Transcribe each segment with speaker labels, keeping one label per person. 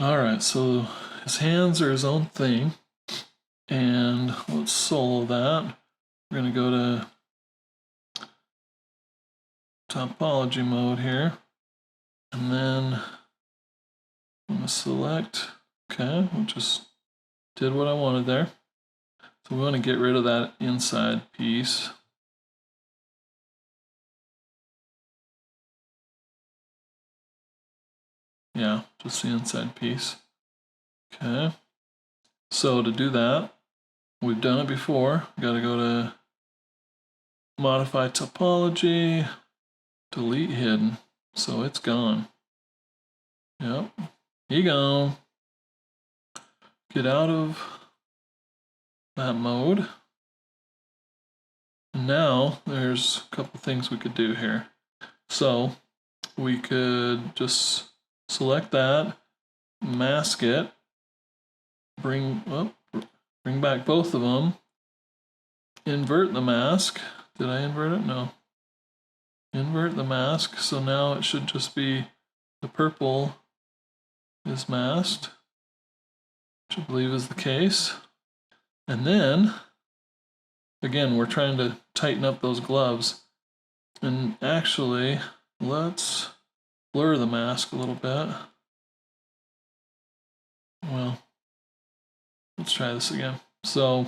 Speaker 1: All right, so his hands are his own thing, and let's solo that. We're going to go to topology mode here, and then I'm going to select, okay, we just did what I wanted there. So we want to get rid of that inside piece. Yeah, just the inside piece. Okay, so to do that, we've done it before. We got to go to modify topology, delete hidden, so it's gone. Yep, he gone. Get out of that mode. And now there's a couple things we could do here. So we could just select that, mask it, bring back both of them, invert the mask. Did I invert it? No. Invert the mask, so now it should just be the purple is masked, which I believe is the case. And then, again, we're trying to tighten up those gloves. And actually, let's blur the mask a little bit. Well, let's try this again. So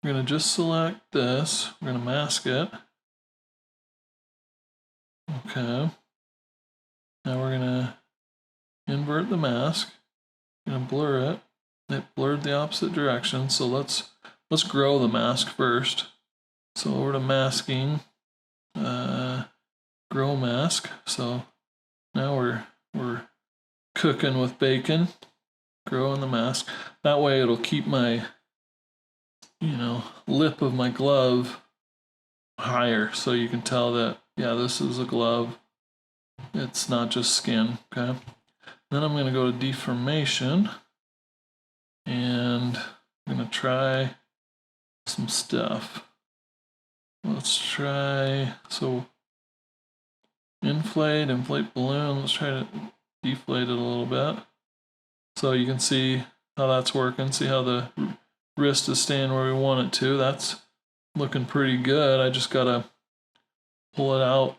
Speaker 1: we're going to just select this. We're going to mask it. Okay. Now we're going to invert the mask. I'm going to blur it. It blurred the opposite direction. So let's grow the mask first. So over to masking, grow mask. So now we're cooking with bacon. Growing the mask. That way it'll keep my, lip of my glove higher, so you can tell that, yeah, this is a glove. It's not just skin, okay? Then I'm going to go to deformation, and I'm going to try some stuff. Let's try, so inflate balloon. Let's try to deflate it a little bit. So you can see how that's working. See how the wrist is staying where we want it to. That's looking pretty good. I just gotta pull it out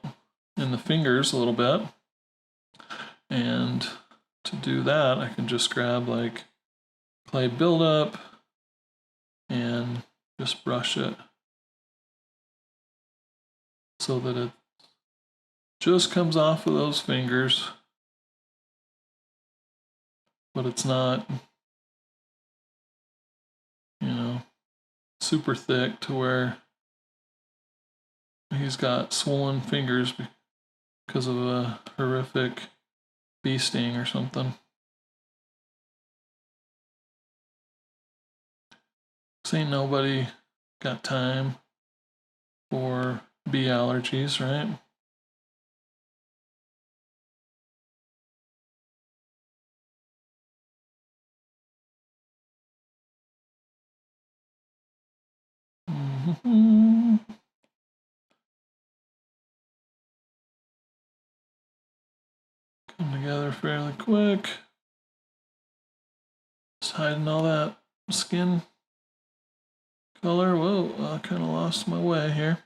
Speaker 1: in the fingers a little bit. And to do that, I can just grab like clay buildup and just brush it so that it just comes off of those fingers, but it's not, super thick to where he's got swollen fingers because of a horrific bee sting or something. Ain't nobody got time for bee allergies, right? Come together fairly quick. Just hiding all that skin color. Whoa, I kind of lost my way here.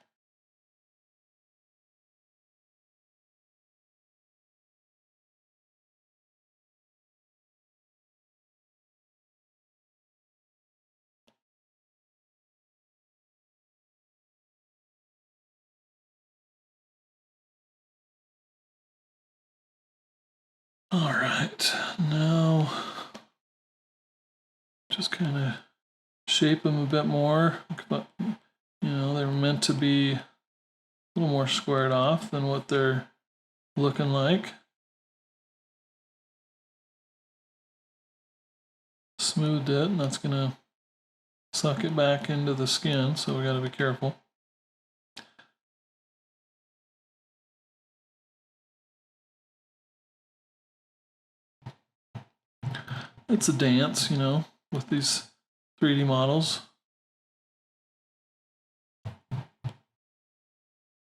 Speaker 1: All right, now just kind of shape them a bit more. But, they're meant to be a little more squared off than what they're looking like. Smoothed it, and that's gonna suck it back into the skin, so we gotta be careful. It's a dance, with these 3D models.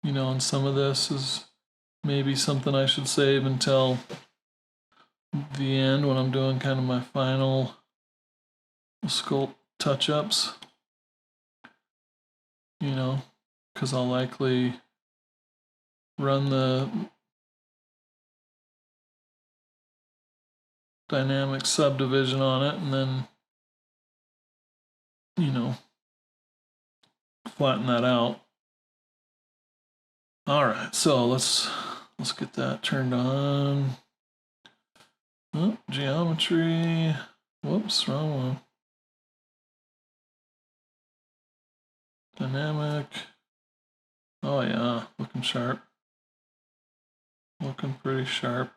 Speaker 1: And some of this is maybe something I should save until the end when I'm doing kind of my final sculpt touch-ups, you know, because I'll likely run the dynamic subdivision on it and then, you know, flatten that out. All right, so let's get that turned on. Oh, geometry. Whoops, wrong one. Dynamic. Oh yeah, looking sharp. Looking pretty sharp.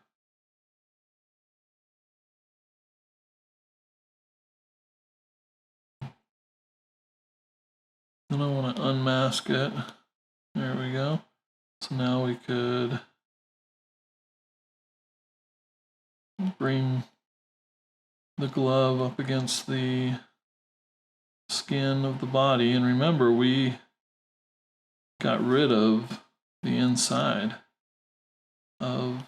Speaker 1: Then I want to unmask it. There we go. So now we could bring the glove up against the skin of the body. And remember, we got rid of the inside of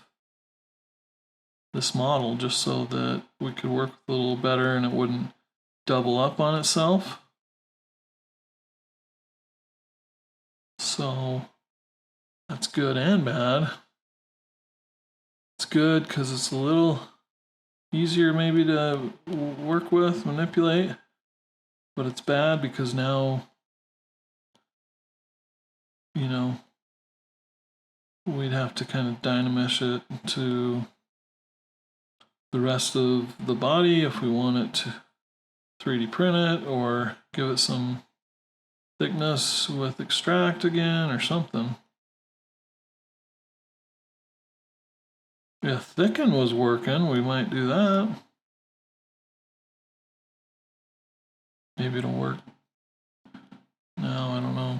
Speaker 1: this model just so that we could work a little better and it wouldn't double up on itself. So that's good and bad. It's good because it's a little easier maybe to work with, manipulate, but it's bad because now, you know, we'd have to kind of dynamesh it to the rest of the body if we want it to 3D print it or give it some thickness with extract again or something. If thicken was working, we might do that. Maybe it'll work. No, I don't know.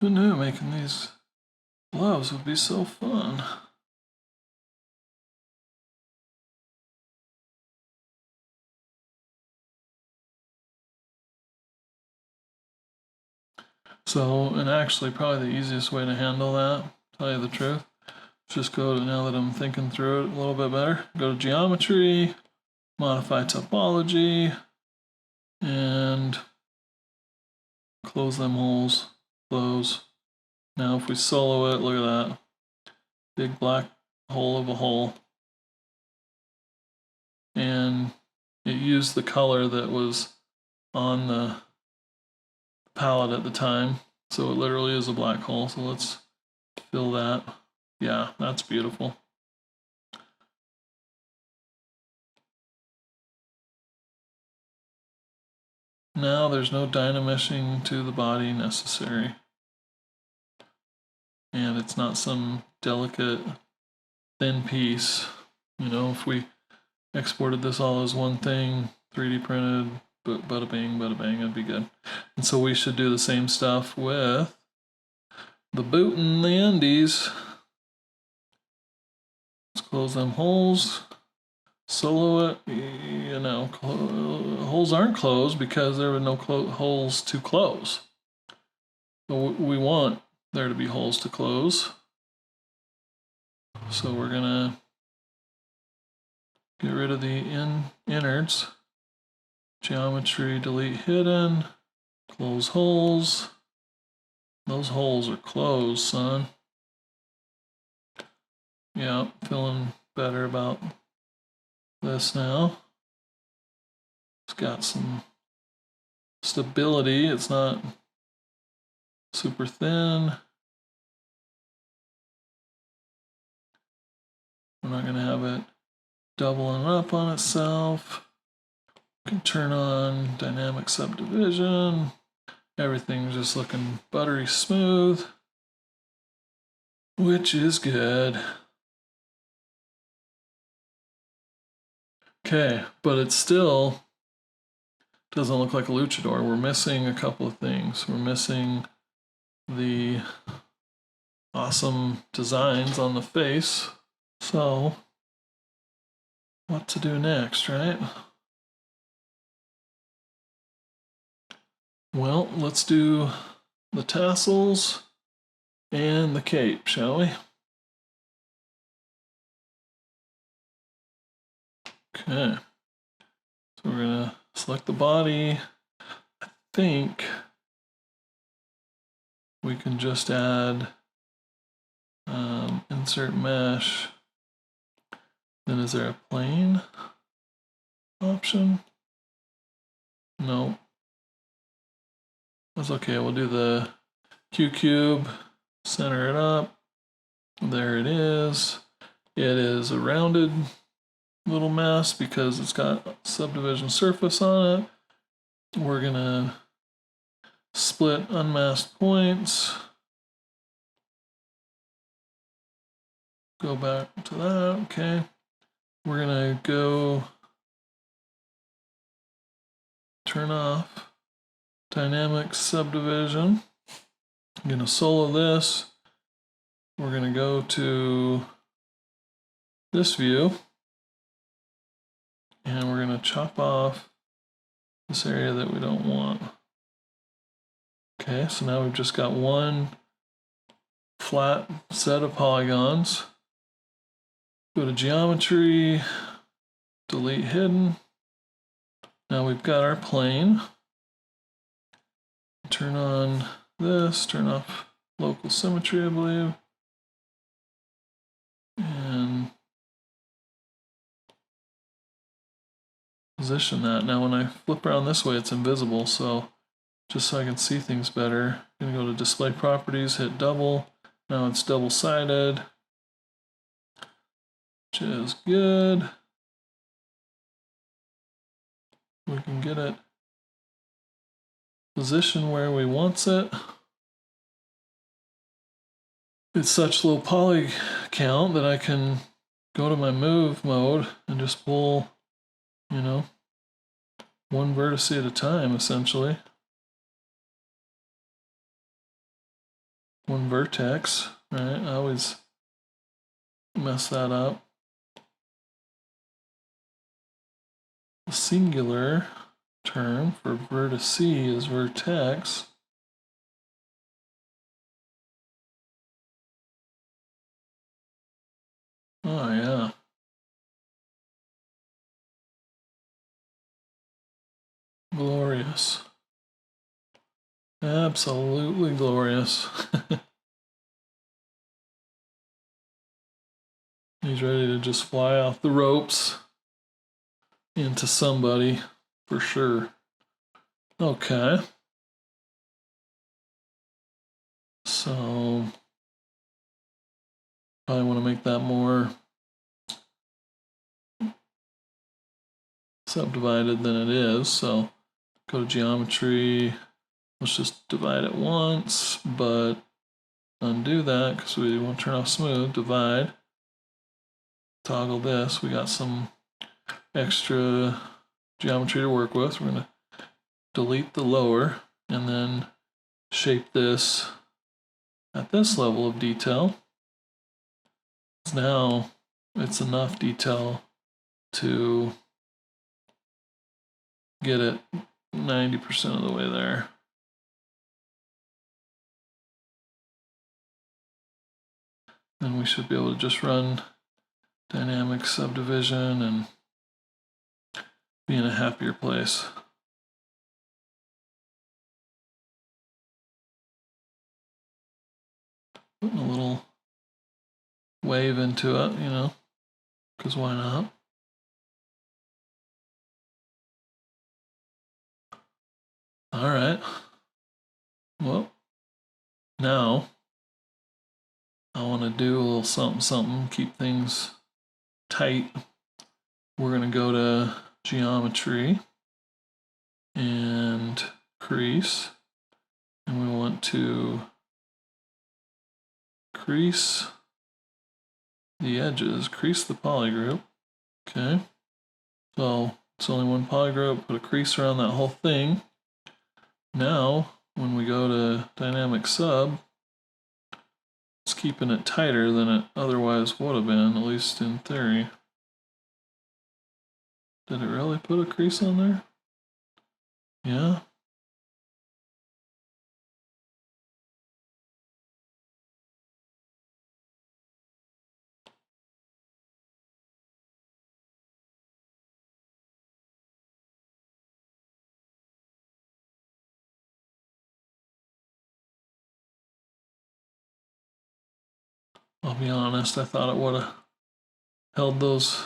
Speaker 1: Who knew making these gloves would be so fun? So, and actually probably the easiest way to handle that, to tell you the truth, just go to, now that I'm thinking through it a little bit better, go to geometry, modify topology, and close them holes, close. Now if we solo it, look at that. Big black hole of a hole. And it used the color that was on the palette at the time. So it literally is a black hole. So let's fill that. Yeah, that's beautiful. Now there's no dynameshing to the body necessary. And it's not some delicate thin piece. You know, if we exported this all as one thing, 3D printed, but bada bing, it'd be good. And so we should do the same stuff with the boot and the undies. Let's close them holes. Solo it, you know, holes aren't closed because there were no holes to close. But we want there to be holes to close. So we're gonna get rid of the innards. Geometry, delete hidden, close holes. Those holes are closed, son. Yeah, feeling better about this now. It's got some stability. It's not super thin. We're not going to have it doubling up on itself. We can turn on dynamic subdivision. Everything's just looking buttery smooth. which is good. Okay, but it still doesn't look like a luchador. We're missing a couple of things. We're missing the awesome designs on the face. So, what to do next, right? Well, let's do the tassels and the cape, shall we? Okay. So we're gonna select the body. I think we can just add insert mesh. Then is there a plane option? No. That's okay. We'll do the Q cube, center it up. There it is. It is a rounded little mess because it's got subdivision surface on it. We're gonna split unmasked points. Go back to that, okay. We're gonna go turn off dynamic subdivision. I'm gonna solo this. We're gonna go to this view and we're gonna chop off this area that we don't want. Okay, so now we've just got one flat set of polygons. Go to geometry, delete hidden. Now we've got our plane. Turn on this, turn off local symmetry, I believe. And position that. Now when I flip around this way, it's invisible, so just so I can see things better, I'm gonna go to display properties, hit double. Now it's double-sided, which is good. We can get it positioned where we want it. It's such low poly count that I can go to my move mode and just pull, you know, one vertex at a time, essentially. One vertex, right? I always mess that up. The singular term for vertex is vertex. Oh, yeah. Glorious. Absolutely glorious. He's ready to just fly off the ropes into somebody, for sure. Okay. So, probably want to make that more subdivided than it is. So, go to geometry. Let's just divide it once, but undo that because we want to turn off smooth. Divide. Toggle this. We got some extra geometry to work with. We're going to delete the lower and then shape this at this level of detail. Now it's enough detail to get it 90% of the way there. Then we should be able to just run dynamic subdivision and be in a happier place. Putting a little wave into it, you know, because why not? All right. Well, now I want to do a little something, keep things tight. We're going to go to geometry and crease, and we want to crease the edges, crease the polygroup. Okay, so it's only one polygroup, put a crease around that whole thing. Now, when we go to dynamic sub, it's keeping it tighter than it otherwise would have been, at least in theory. Did it really put a crease on there? Yeah. I'll be honest, I thought it would have held those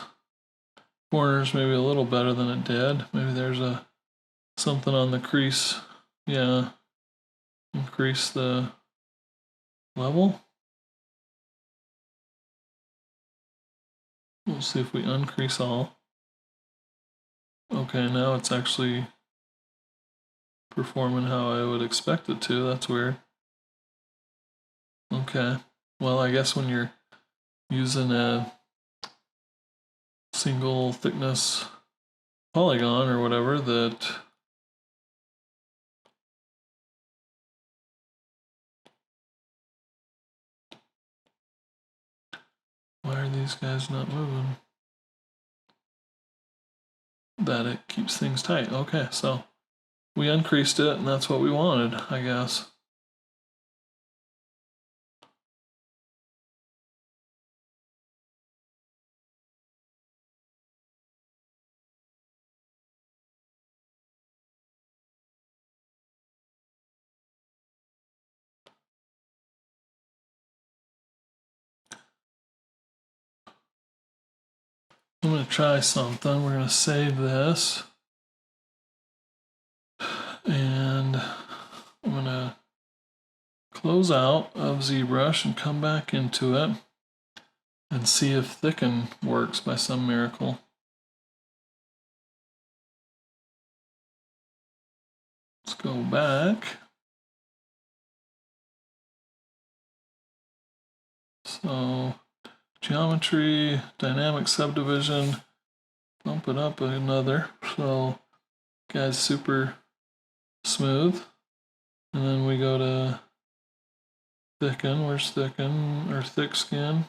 Speaker 1: corners maybe a little better than it did. Maybe there's something on the crease. Yeah. Increase the level. We'll see if we uncrease all. Okay, now it's actually performing how I would expect it to. That's weird. Okay. Well, I guess when you're using a single thickness polygon or whatever, that why are these guys not moving? That it keeps things tight. Okay, so we uncreased it and that's what we wanted, I guess. I'm going to try something. We're going to save this. And I'm going to close out of ZBrush and come back into it and see if thicken works by some miracle. Let's go back. So geometry, dynamic subdivision, bump it up another. So guy's super smooth. And then we go to thicken. Where's thicken? Or thick skin?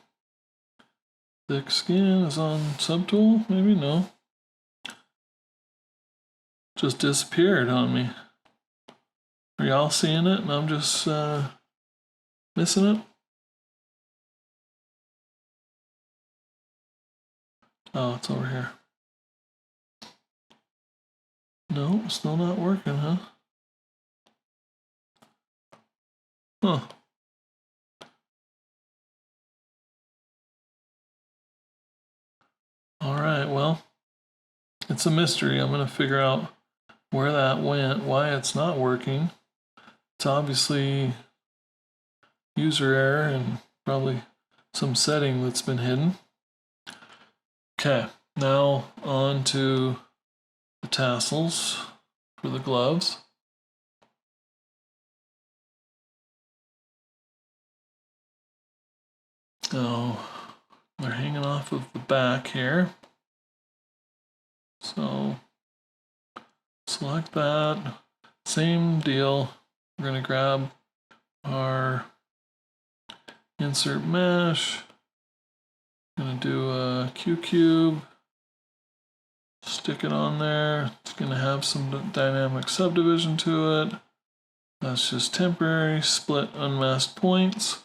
Speaker 1: Thick skin is on subtool? Maybe no. Just disappeared on me. Are y'all seeing it and I'm just missing it? Oh, it's over here. No, still not working, huh? Huh. All right, well, it's a mystery. I'm going to figure out where that went, why it's not working. It's obviously user error and probably some setting that's been hidden. Okay, now on to the tassels for the gloves. Oh, they're hanging off of the back here. So select that. Same deal. We're going to grab our insert mesh. Going to do a Q cube. Stick it on there. It's going to have some dynamic subdivision to it. That's just temporary. Split unmasked points.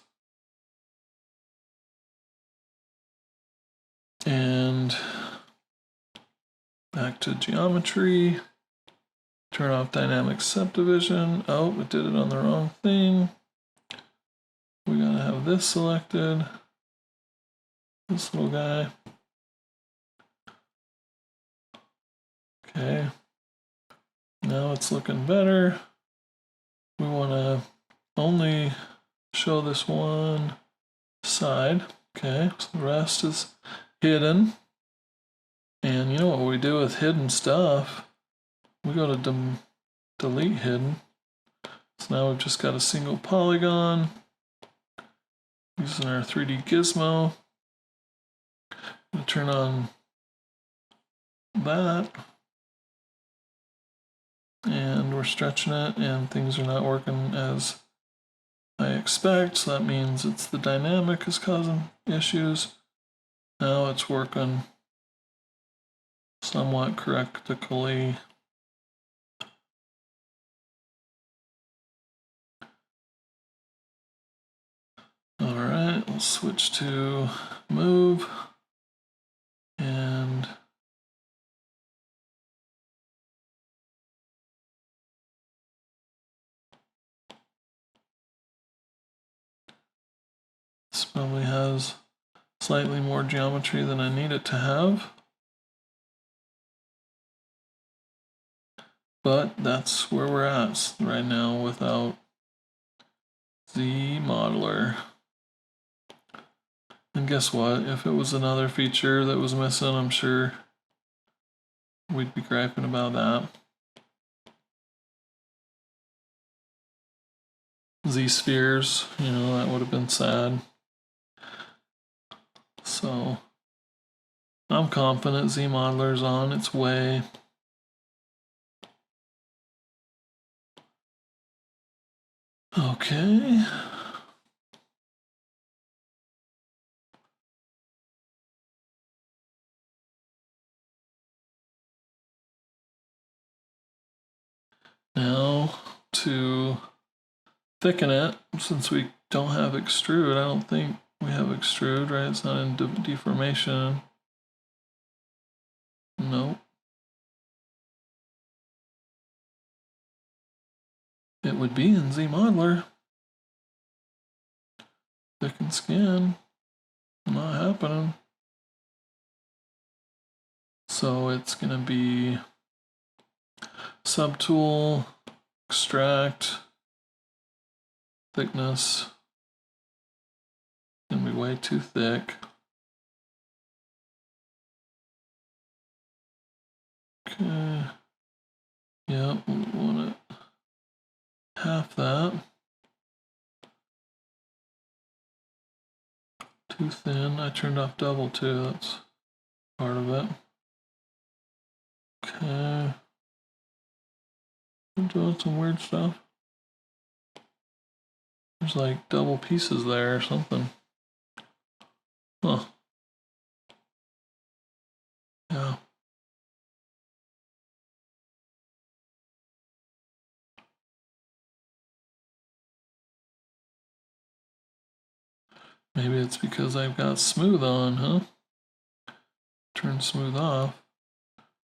Speaker 1: And back to geometry. Turn off dynamic subdivision. Oh, it did it on the wrong thing. We gotta have this selected. This little guy. Okay. Now it's looking better. We want to only show this one side. Okay, so the rest is hidden. And you know what we do with hidden stuff? We go to delete hidden. So now we've just got a single polygon. We using our 3D gizmo. We'll turn on that. And we're stretching it, and things are not working as I expect, so that means it's the dynamic is causing issues. Now it's working somewhat correctly. Alright, we'll switch to move, and this probably has slightly more geometry than I need it to have. But that's where we're at right now without ZModeler. And guess what? If it was another feature that was missing, I'm sure we'd be griping about that. Z-spheres, you know, that would have been sad. So I'm confident ZModeler's on its way. Okay. Now to thicken it, since we don't have extrude, I don't think we have extrude, right? It's not in deformation. Nope. It would be in ZModeler. Thicken skin. Not happening. So it's gonna be subtool, extract, thickness. Gonna be way too thick. Okay. Yeah, we want it half that. Too thin. I turned off double too. That's part of it. Okay. I'm doing some weird stuff. There's like double pieces there or something. Huh. Yeah. Maybe it's because I've got smooth on, huh? Turn smooth off.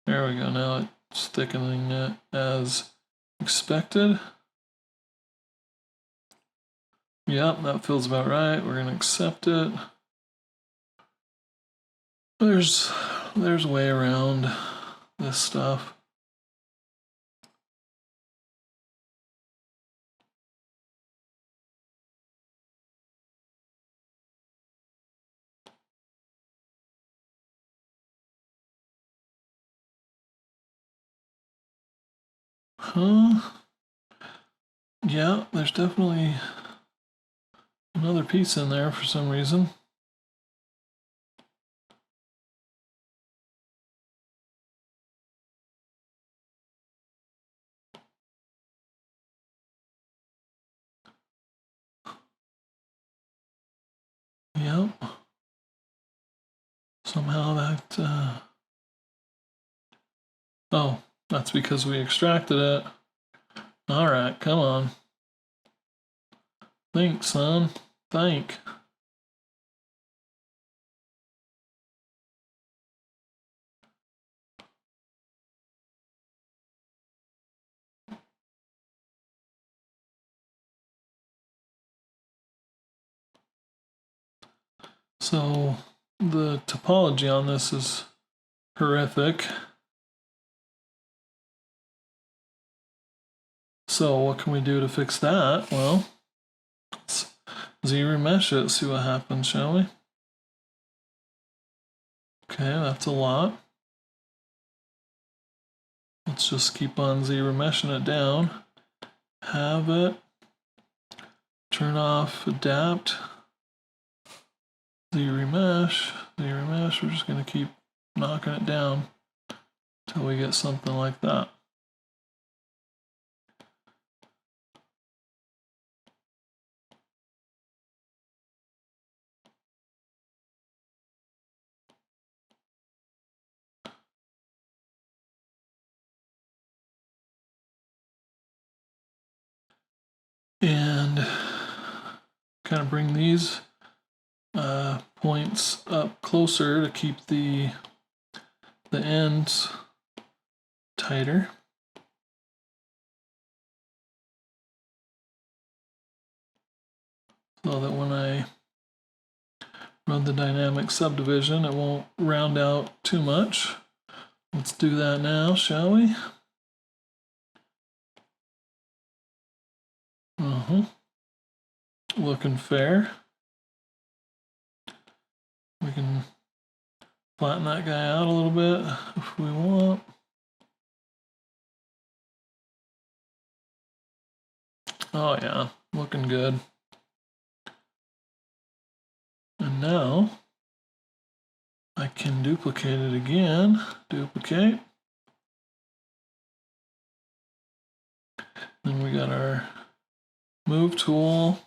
Speaker 1: There we go. Now it's thickening it as expected. Yep, that feels about right. We're gonna accept it. There's a way around this stuff. Huh? Yeah, there's definitely another piece in there for some reason. Yep. Somehow that, oh, that's because we extracted it. All right, come on. Think, son. Think. So the topology on this is horrific. So what can we do to fix that? Well, let's Z-remesh it, see what happens, shall we? Okay, that's a lot. Let's just keep on Z-remeshing it down. Have it. Turn off adapt. remesh, we're just going to keep knocking it down until we get something like that. And kind of bring these points up closer to keep the ends tighter. So that when I run the dynamic subdivision, it won't round out too much. Let's do that now, shall we? Looking fair. We can flatten that guy out a little bit if we want. Oh yeah, looking good. And now I can duplicate it again. Duplicate. Then we got our move tool.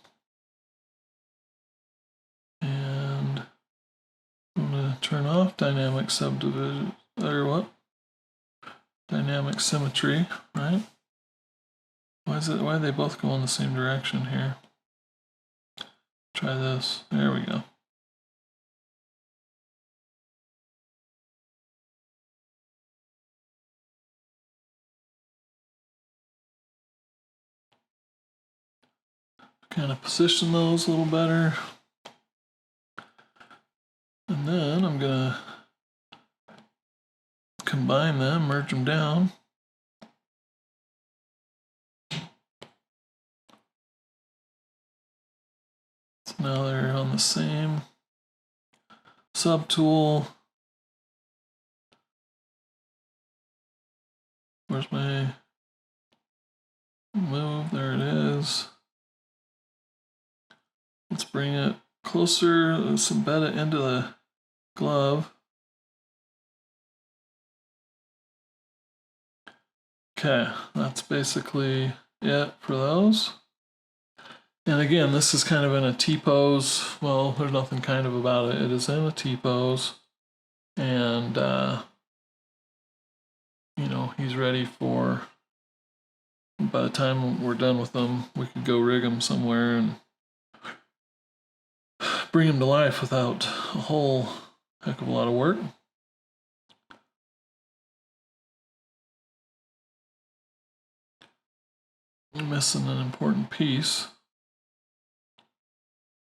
Speaker 1: And I'm going to turn off dynamic subdivision, or what? Dynamic symmetry, right? Why do they both go in the same direction here? Try this. There we go. Kind of position those a little better. And then I'm going to combine them, merge them down. So now they're on the same subtool. Where's my move? There it is. Let's bring it closer. Let's embed it into the glove. Okay, that's basically it for those. And again, this is kind of in a T-pose. Well, there's nothing kind of about it. It is in a T-pose. And, you know, he's ready for, by the time we're done with him, we could go rig him somewhere and bring him to life without a whole heck of a lot of work. I'm missing an important piece.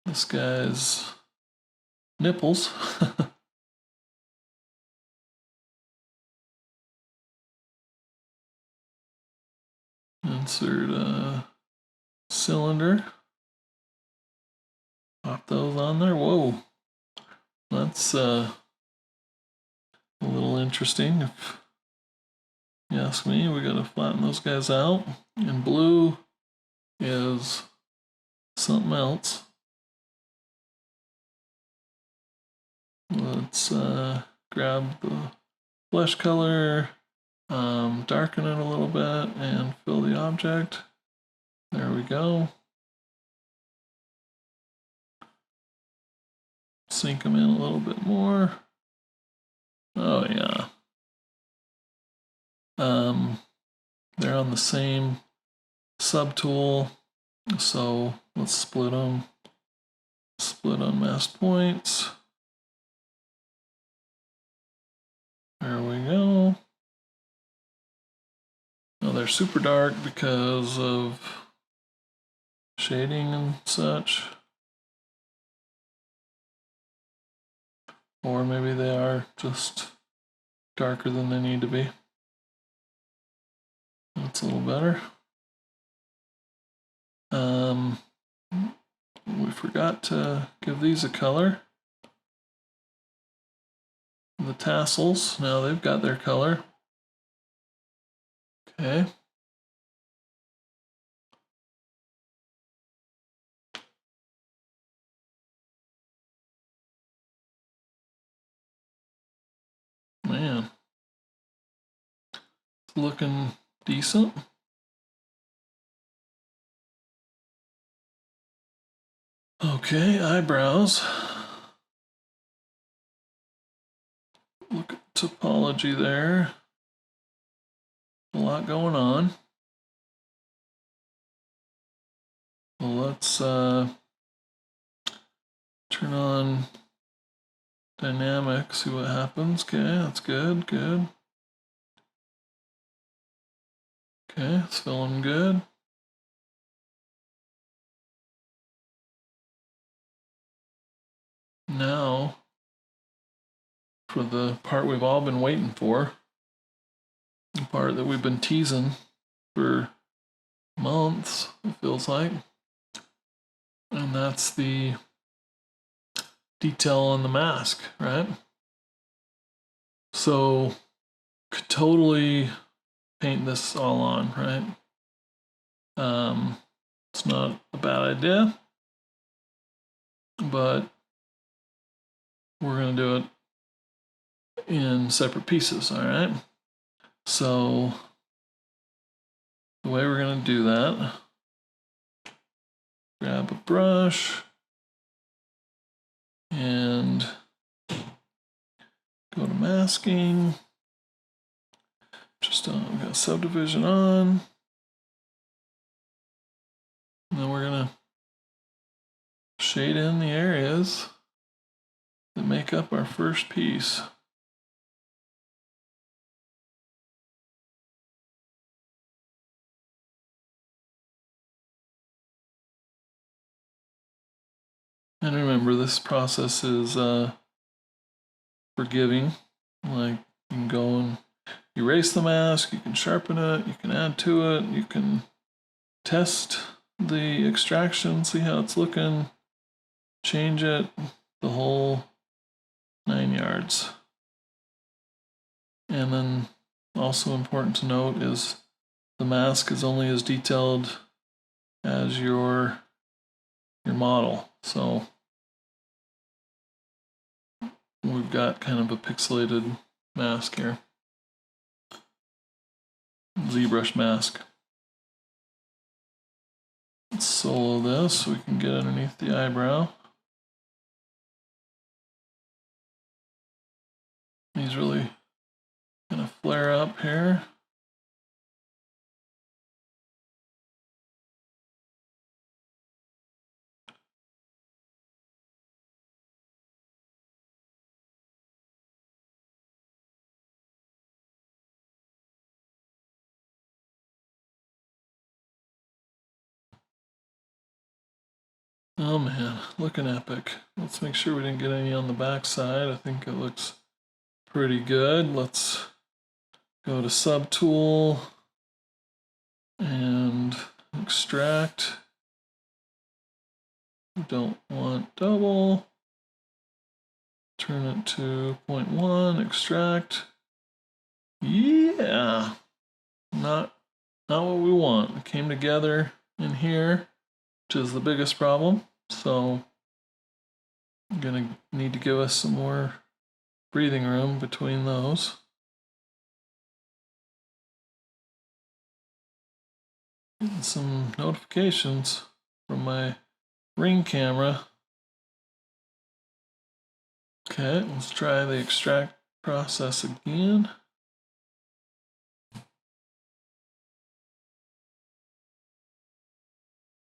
Speaker 1: This guy's nipples. Insert a cylinder. Pop those on there. Whoa. That's a little interesting. If you ask me, we gotta flatten those guys out. And blue is something else. Let's grab the flesh color, darken it a little bit, and fill the object. There we go. Sink them in a little bit more. Oh yeah. They're on the same subtool, so let's split them. Split unmasked points. There we go. Now they're super dark because of shading and such. Or maybe they are just darker than they need to be. That's a little better. We forgot to give these a color. The tassels, now they've got their color. Okay. man. It's looking decent. Okay, eyebrows. Look at topology there. A lot going on. Well, let's turn on dynamic, see what happens. Okay, that's good, good. Okay, it's feeling good. Now, for the part we've all been waiting for, the part that we've been teasing for months, it feels like. And that's the detail on the mask, right? So, could totally paint this all on, right? It's not a bad idea, but we're going to do it in separate pieces, all right? So, the way we're going to do that, grab a brush and go to masking. Just we got subdivision on. And then we're going to shade in the areas that make up our first piece. And remember, this process is forgiving. Like, you can go and erase the mask, you can sharpen it, you can add to it, you can test the extraction, see how it's looking, change it, the whole 9 yards. And then also important to note is the mask is only as detailed as your model. So we've got kind of a pixelated mask here. ZBrush mask. Let's solo this so we can get underneath the eyebrow. These really gonna flare up here. Oh man, looking epic. Let's make sure we didn't get any on the back side. I think it looks pretty good. Let's go to subtool and extract. We don't want double. Turn it to 0.1, extract. Yeah, not what we want. It came together in here, which is the biggest problem. So I'm gonna need to give us some more breathing room between those. Getting some notifications from my Ring camera. Okay, let's try the extract process again.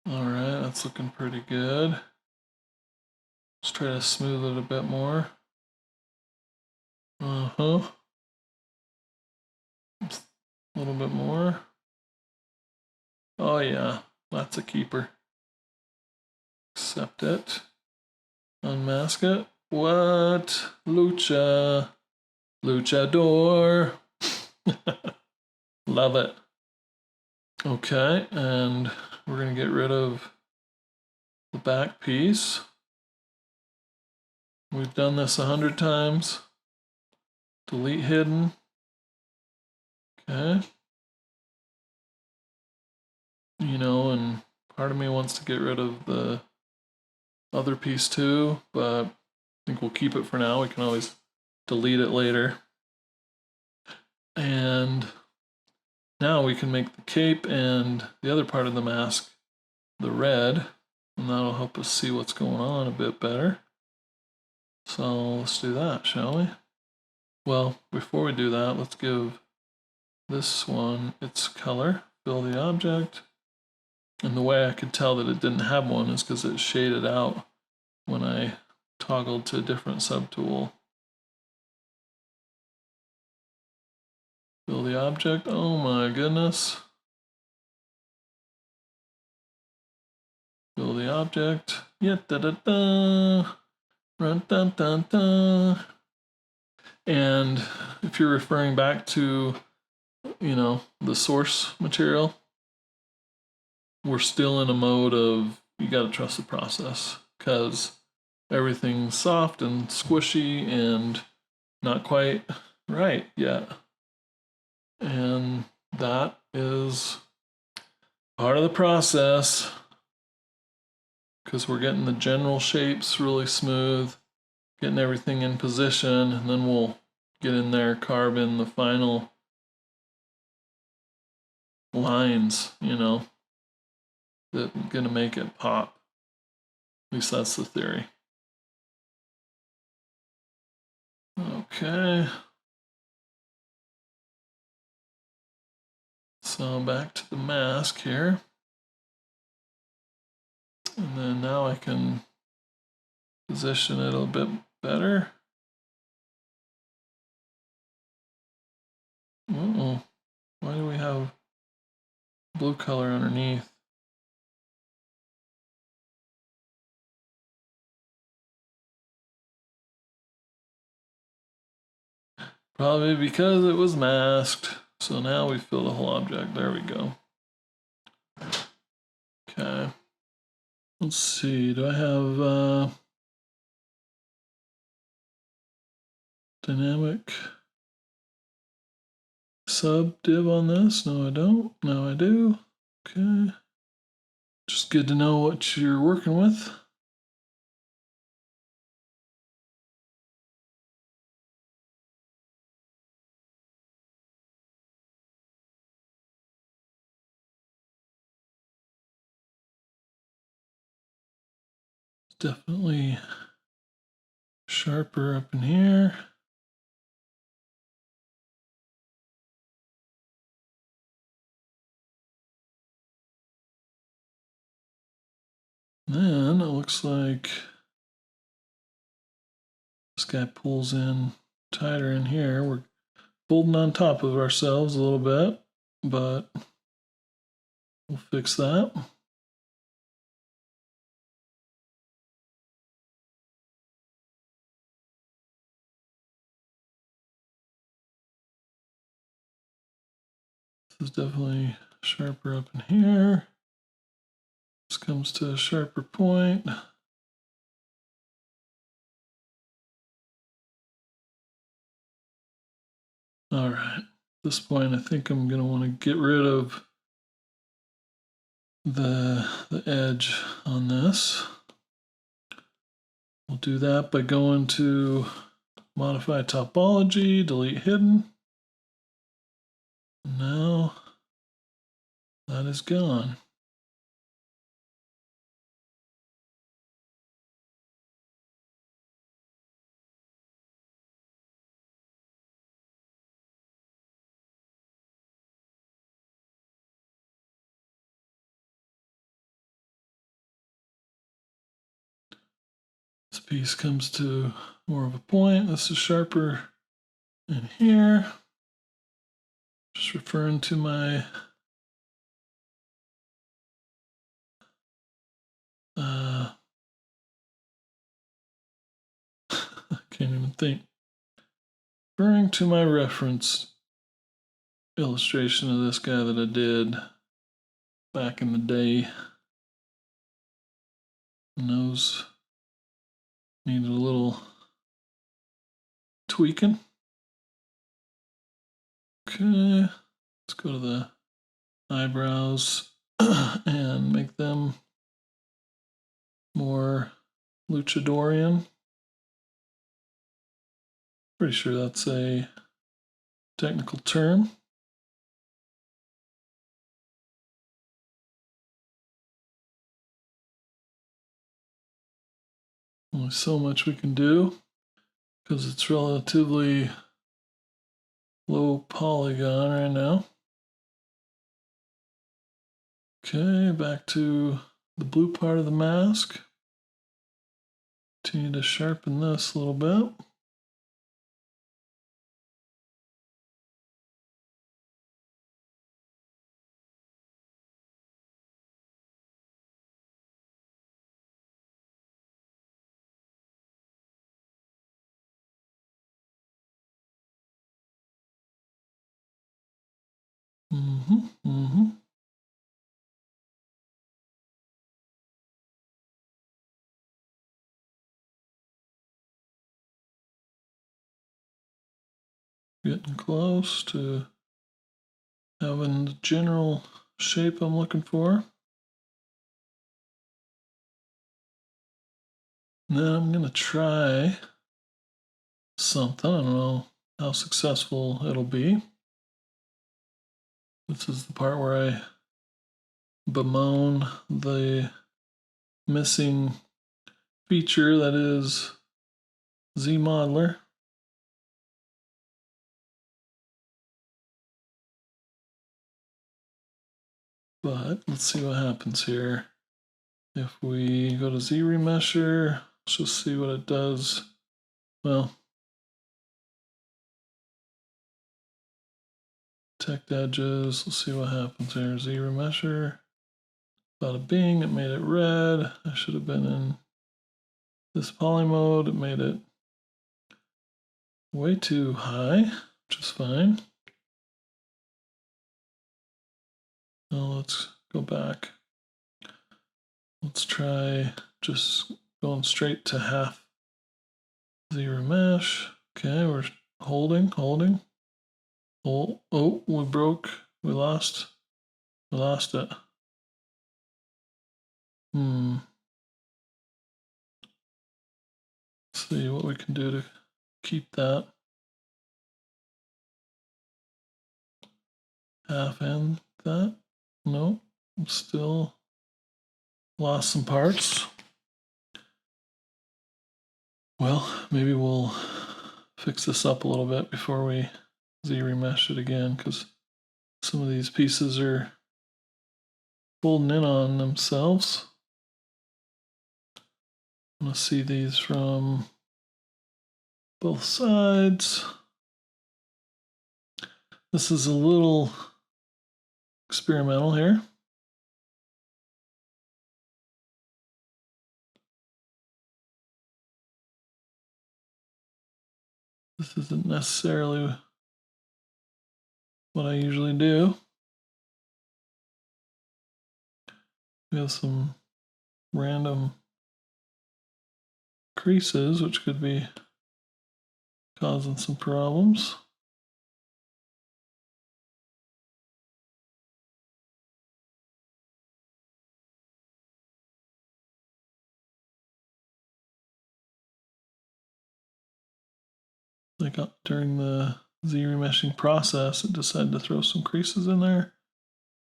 Speaker 1: All right, that's looking pretty good. Let's try to smooth it a bit more. A little bit more. Oh yeah, that's a keeper. Accept it. Unmask it. What? Luchador. Love it. Okay, and we're going to get rid of the back piece. We've done this 100 times. Delete hidden. Okay. You know, and part of me wants to get rid of the other piece too, but I think we'll keep it for now. We can always delete it later. And now we can make the cape and the other part of the mask the red, and that'll help us see what's going on a bit better. So let's do that, shall we? Well, before we do that, let's give this one its color, fill the object. And the way I could tell that it didn't have one is because it shaded out when I toggled to a different subtool. Fill the object, oh my goodness. Fill the object, yeah, da da da, run dun dun dun. And if you're referring back to, the source material, we're still in a mode of you got to trust the process because everything's soft and squishy and not quite right yet. And that is part of the process because we're getting the general shapes really smooth, getting everything in position, and then we'll get in there, carve in the final lines, that are gonna make it pop. At least that's the theory. Okay. So back to the mask here. And then now I can position it a bit better. Uh-oh. Why do we have blue color underneath? Probably because it was masked. So now we fill the whole object. There we go. Okay. Let's see. Do I have dynamic sub div on this? No, I don't. No, I do. Okay. Just good to know what you're working with. It's definitely sharper up in here. Then it looks like this guy pulls in tighter in here. We're folding on top of ourselves a little bit, but we'll fix that. This is definitely sharper up in here. This comes to a sharper point. All right, at this point I think I'm going to want to get rid of the edge on this. We'll do that by going to modify topology, delete hidden. Now that is gone. This piece comes to more of a point. This is sharper in here. Just referring to my I can't even think. Referring to my reference illustration of this guy that I did back in the day. Nose needed a little tweaking. Okay, let's go to the eyebrows and make them more luchadorian. Pretty sure that's a technical term. Only so much we can do because it's relatively low polygon right now. Okay, back to the blue part of the mask. Continue to sharpen this a little bit. Getting close to having the general shape I'm looking for. Now I'm going to try something. I don't know how successful it'll be. This is the part where I bemoan the missing feature that is ZModeler. But let's see what happens here. If we go to ZRemesher, let's just see what it does. Well, detect edges, let's see what happens here. ZRemesher, bada bing, it made it red. I should have been in this poly mode. It made it way too high, which is fine. Now let's go back. Let's try just going straight to half ZRemesh. Okay, we're holding. Oh, we broke. We lost it. Let's see what we can do to keep that. Half in that. No, still lost some parts. Well, maybe we'll fix this up a little bit before we ZRemesh it again, because some of these pieces are folding in on themselves. I'm going to see these from both sides. This is a little experimental here. This isn't necessarily what I usually do. We have some random creases, which could be causing some problems. Like during the Z-remeshing process, it decided to throw some creases in there,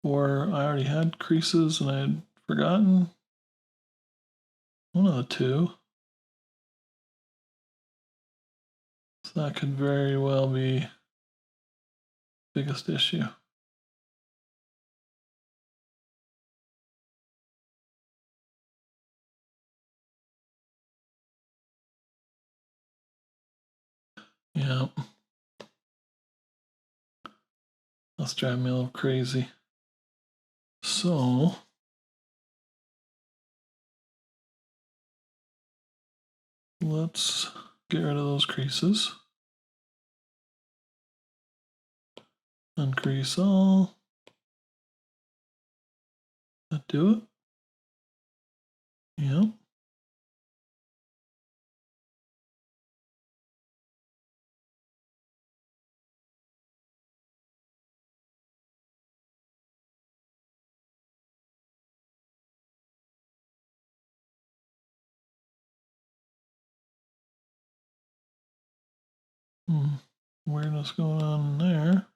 Speaker 1: or I already had creases and I had forgotten. One of the two. So that could very well be the biggest issue. Yeah. That's driving me a little crazy. So let's get rid of those creases. Uncrease all. That do it? Yep. weirdness going on there.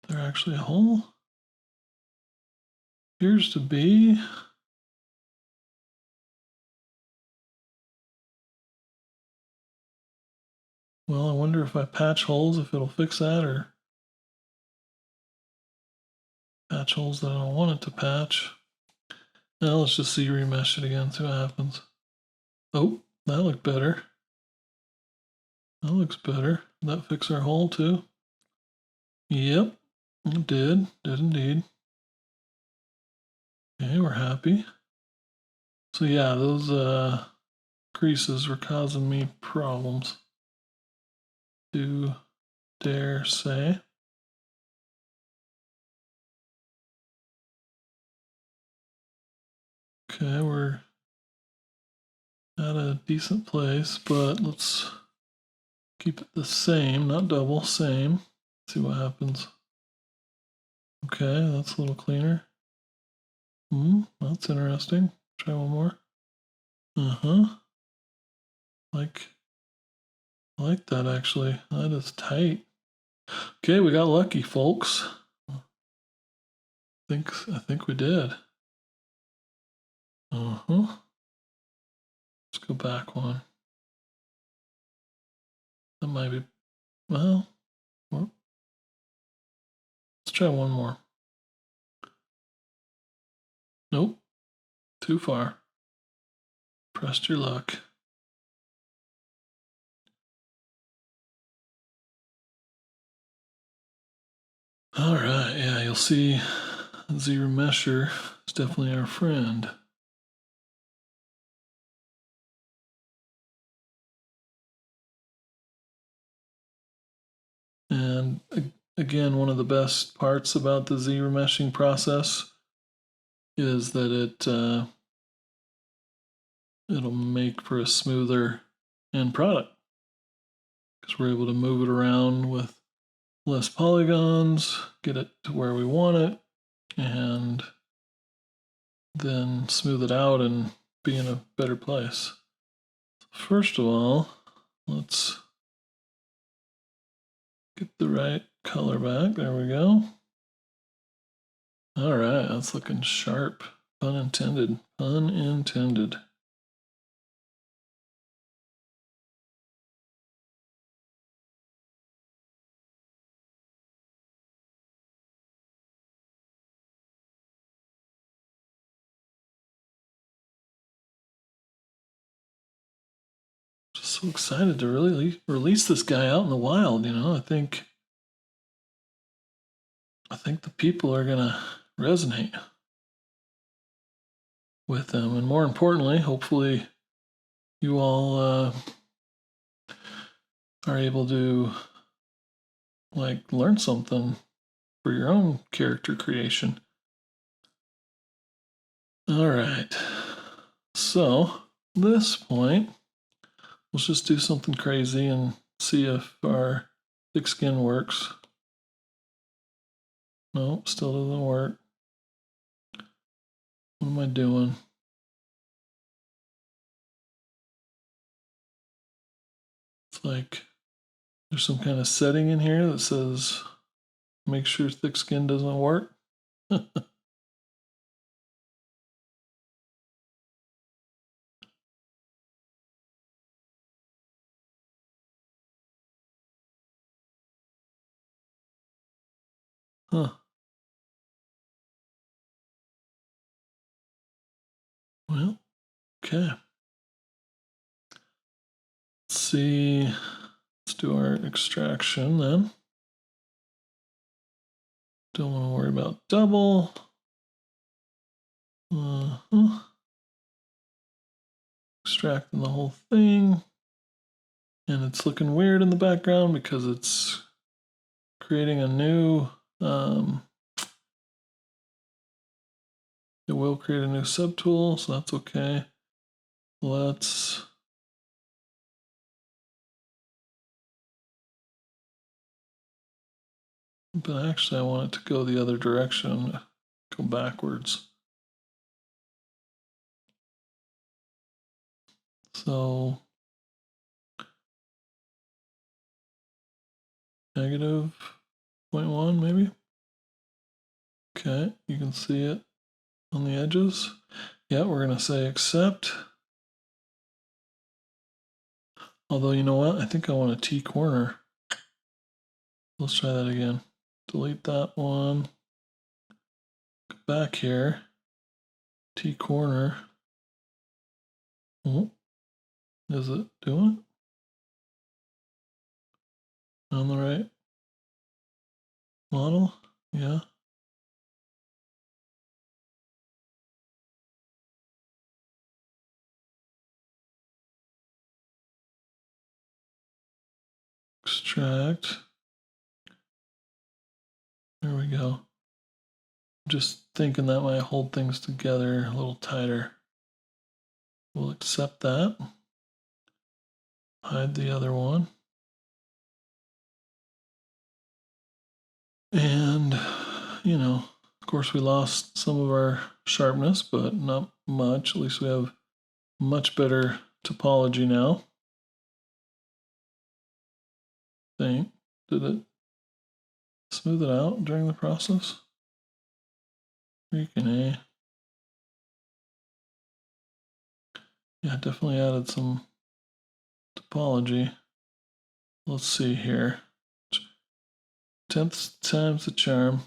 Speaker 1: There actually a hole? Appears to be. Well, I wonder if I patch holes, if it'll fix that, or patch holes that I don't want it to patch. Now let's just see remesh it again, see what happens. Oh, that looked better. That looks better. Did that fix our hole too? Yep, it did. Did indeed. Okay, we're happy. So yeah, those creases were causing me problems, to dare say. Okay, we're at a decent place, but let's keep it the same, not double, same. See what happens. Okay, that's a little cleaner. That's interesting. Try one more. Like, I like that actually. That is tight. Okay, we got lucky, folks. I think we did. Let's go back one. That might be, well, let's try one more. Nope, too far. Pressed your luck. All right, yeah, you'll see ZBrush is definitely our friend. And again, one of the best parts about the ZBrushing process is that it'll make for a smoother end product because we're able to move it around with less polygons, get it to where we want it, and then smooth it out and be in a better place. First of all, let's get the right color back. There we go. All right, that's looking sharp. Pun intended. Pun intended. Just so excited to really release this guy out in the wild. You know, I think the people are gonna resonate with them, and more importantly, hopefully, you all are able to like learn something for your own character creation. All right. So, this point, let's just do something crazy and see if our thick skin works. Nope, still doesn't work. What am I doing? It's like there's some kind of setting in here that says make sure thick skin doesn't work. Huh. Well, okay. Let's see. Let's do our extraction then. Don't want to worry about double. Extracting the whole thing. And it's looking weird in the background because it's creating a new, it will create a new subtool, so that's okay. Let's but actually I want it to go the other direction, go backwards. So negative 0.1 maybe. Okay, you can see it on the edges. Yeah, we're going to say accept. Although, you know what? I think I want a T corner. Let's try that again. Delete that one. Go back here. T corner. Oh, is it doing it? On the right model? Yeah. Extract. There we go. Just thinking that might hold things together a little tighter. We'll accept that. Hide the other one. And, you know, of course we lost some of our sharpness, but not much. At least we have much better topology now. Think. Did it smooth it out during the process? Freaking A. Yeah, definitely added some topology. Let's see here. 10th time's the charm.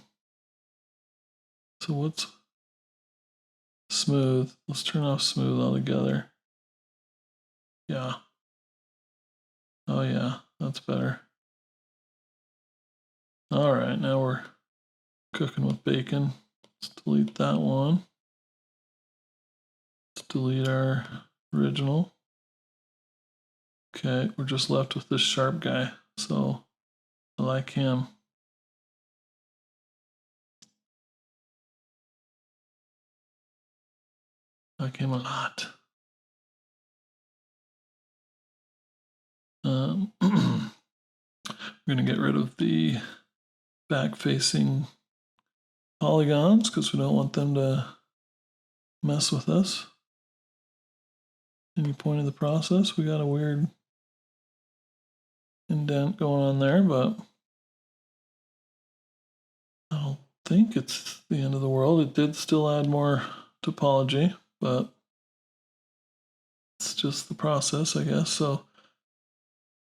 Speaker 1: So what's smooth? Let's turn off smooth altogether. Yeah. Oh yeah, that's better. All right, now we're cooking with bacon. Let's delete that one. Let's delete our original. Okay, we're just left with this sharp guy. So I like him. I like him a lot. We're gonna get rid of the back-facing polygons because we don't want them to mess with us. Any point of the process, we got a weird indent going on there, but I don't think it's the end of the world. It did still add more topology, but it's just the process, I guess. So,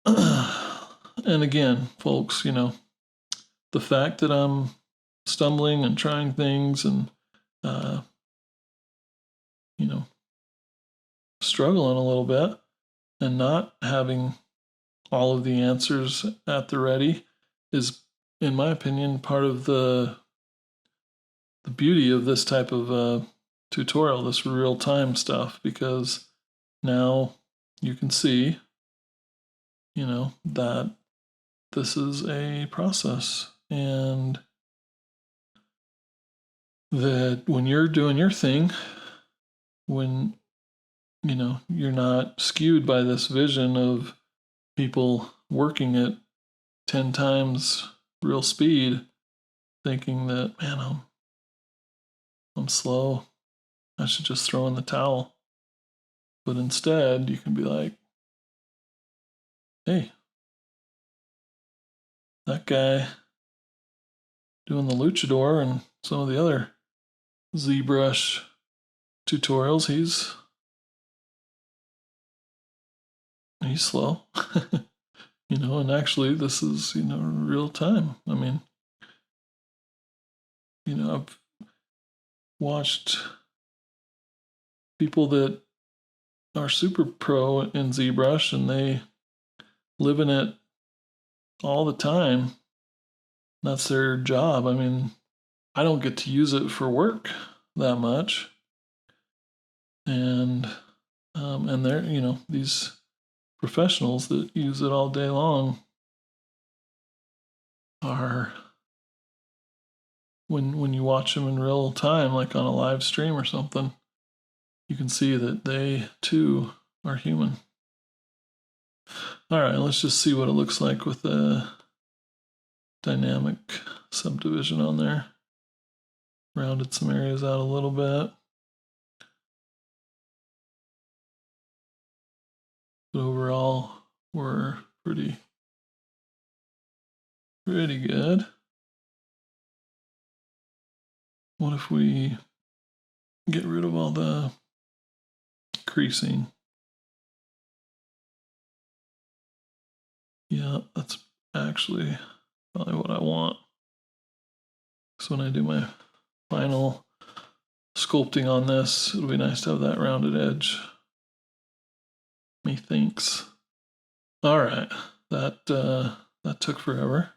Speaker 1: and again, folks, you know, the fact that I'm stumbling and trying things and, you know, struggling a little bit and not having all of the answers at the ready is, in my opinion, part of the beauty of this type of tutorial, this real-time stuff, because now you can see, you know, that this is a process and that when you're doing your thing, when, you know, you're not skewed by this vision of people working at 10 times real speed, thinking that, man, I'm slow. I should just throw in the towel. But instead, you can be like, hey, that guy doing the luchador and some of the other ZBrush tutorials, he's slow. You know, and actually this is, you know, real time. I mean, you know, I've watched people that are super pro in ZBrush and they live in it all the time. That's their job. I mean, I don't get to use it for work that much. And they're, you know, these professionals that use it all day long are, when you watch them in real time, like on a live stream or something, you can see that they too are human. All right, let's just see what it looks like with the dynamic subdivision on there. Rounded some areas out a little bit. But overall, we're pretty good. What if we get rid of all the creasing? Yeah, that's actually probably what I want. So when I do my final sculpting on this, it'll be nice to have that rounded edge. Methinks. All right, that took forever.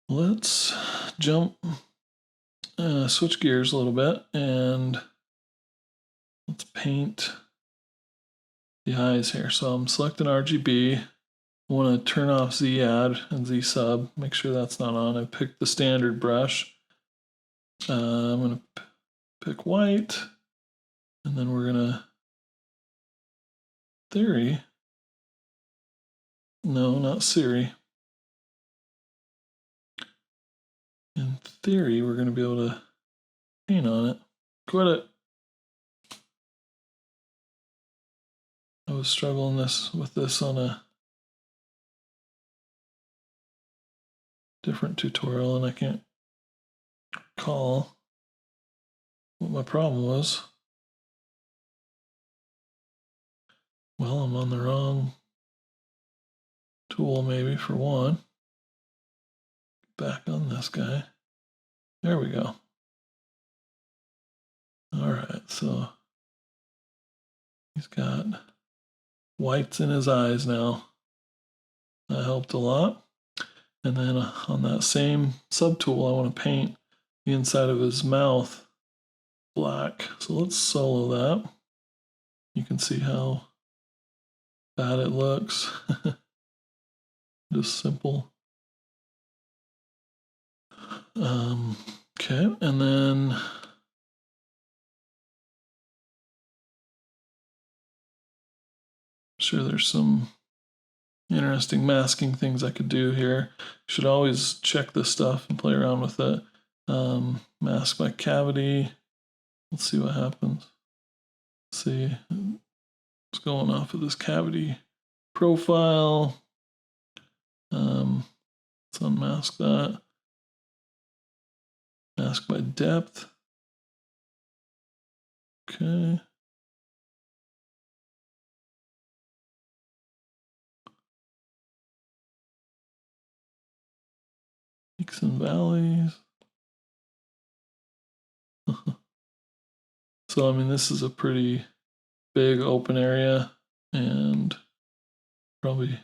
Speaker 1: Let's switch gears a little bit, and let's paint the eyes here. So I'm selecting RGB. I want to turn off Z add and Z sub. Make sure that's not on. I picked the standard brush. I'm going to pick white, and then we're going to theory. No, not Siri. In theory, we're going to be able to paint on it. Quit it. I was struggling with this on a different tutorial, and I can't recall what my problem was. Well, I'm on the wrong tool maybe for one. Back on this guy. There we go. All right, so he's got whites in his eyes now. That helped a lot. And then on that same subtool, I want to paint the inside of his mouth black. So let's solo that. You can see how bad it looks. Just simple. Okay, and then I'm sure there's some interesting masking things I could do here. Should always check this stuff and play around with it. Mask by cavity. Let's see what happens. Let's see what's going off of this cavity profile. Let's unmask that. Mask by depth. Okay. Peaks and valleys. So, I mean, this is a pretty big open area, and probably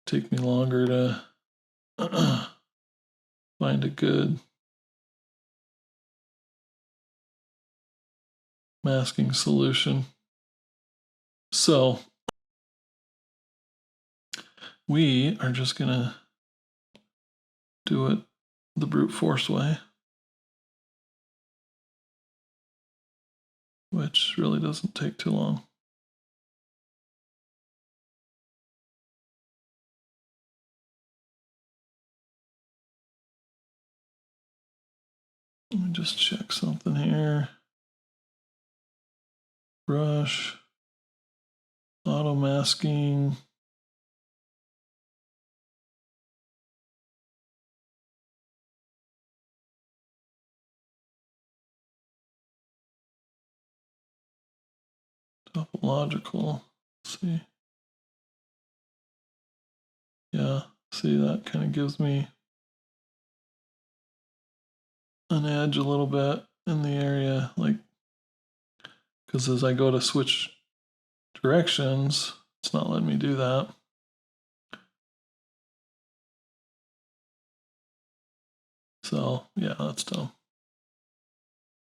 Speaker 1: take me longer to find a good masking solution. So we are just gonna do it the brute force way, which really doesn't take too long. Let me just check something here. Brush, auto masking. Topological. Let's see. Yeah, see, that kind of gives me an edge a little bit in the area, like, because as I go to switch directions, it's not letting me do that. So yeah, that's dumb.